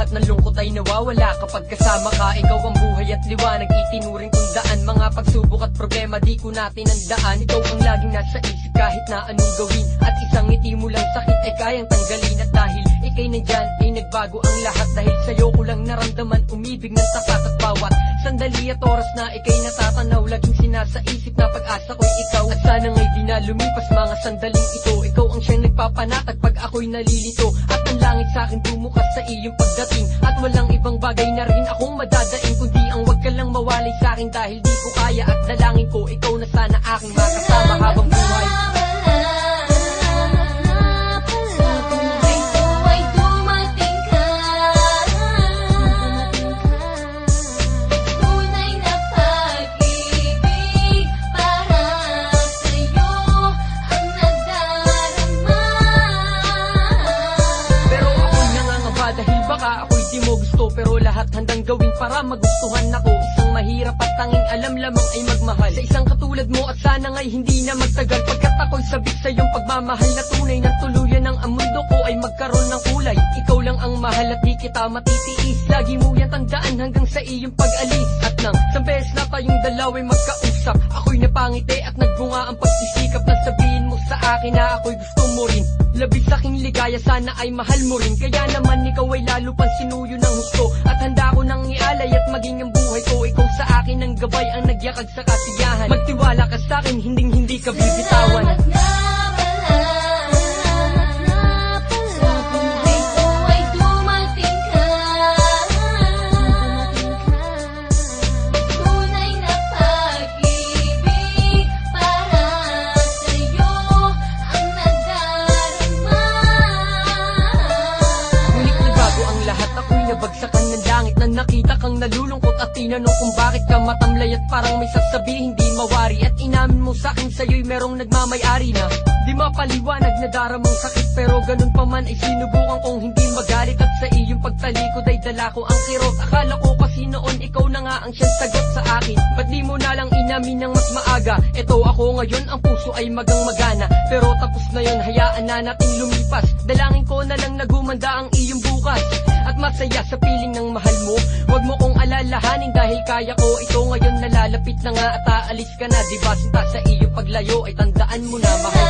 Lahat ng lungkot ay nawawala kapag kasama ka. Ikaw ang buhay at liwanag, itinuring kong daan. Mga pagsubok at problema di ko natin andaan. Ikaw ang laging nasa isip kahit na anong gawin. At isang ngiti mo lang sakit ay kayang tanggalin. At dahil ikay nandyan ay nagbago ang lahat. Dahil sa'yo ko lang naramdaman umibig ng tapat. At bawat sandali at oras na ikay natatanaw, laging sinasa isip na pag-asa ko'y ikaw. At sana nga'y di na lumipas mga sandaling ito. Ikaw ang siyang nagpapanatag pag ako'y nalilito. At ang langit sa'kin bumukas sa iyong pagdating. At walang ibang bagay na rin akong madadaing kundi ang wag ka lang mawalay sa'kin. Dahil di ko kaya at dalangin ko ikaw na sana aking makasama habang buhay. Ako'y di mo gusto pero lahat handang gawin para magustuhan ako. Isang mahirap at tanging alam lamang ay magmahal sa isang katulad mo at sana nga'y hindi na magtagal. Pagkat ako'y sabik sa iyong pagmamahal na tunay ng tuluyan ng ang mundo ko ay magkaroon ng kulay. Ikaw lang ang mahal at di kita matitiis. Lagi mo yan tandaan hanggang sa iyong pag-alis. At nang isang beses na tayong dalawa'y magkausap, ako'y napangiti at nagbunga ang pagsisikap na sabihin mo sa akin na ako'y gusto mo rin. Labis aking ligaya, sana ay mahal mo rin. Kaya naman ikaw ay lalo pang sinuyo ng husto. At handa ko nang ialay at maging ang buhay ko. Ikaw sa akin ang gabay, ang nagyakag sa kasiyahan. Magtiwala ka sa akin, hindi ka bibitawan. Bagsakan ng langit na nakita kang nalulungkot at tinanong kung bakit ka matamlay at parang may sasabihin di mawari. At inamin mo sa'kin sa'yo'y merong nagmamayari na di mapaliwanag na daramang sakit. Pero ganun pa man ay sinubukan kong hindi magalit. At sa iyong pagtalikod ay dala ko ang kirot. Akala ko kasi noon ikaw na nga ang siyang sagot sa akin. Ba't di mo na lang inamin ng mas maaga? Eto ako ngayon, ang puso ay magang magana. Pero tapos na yun, hayaan na nating lumipas. Dalangin ko na lang na gumanda ang iyong bukas at masaya sa piling ng mahal mo. Huwag mo kong alalahanin dahil kaya ko ito ngayon. Nalalapit na nga at aalis ka na. Diba sinta sa iyong paglayo ay tandaan mo na mahal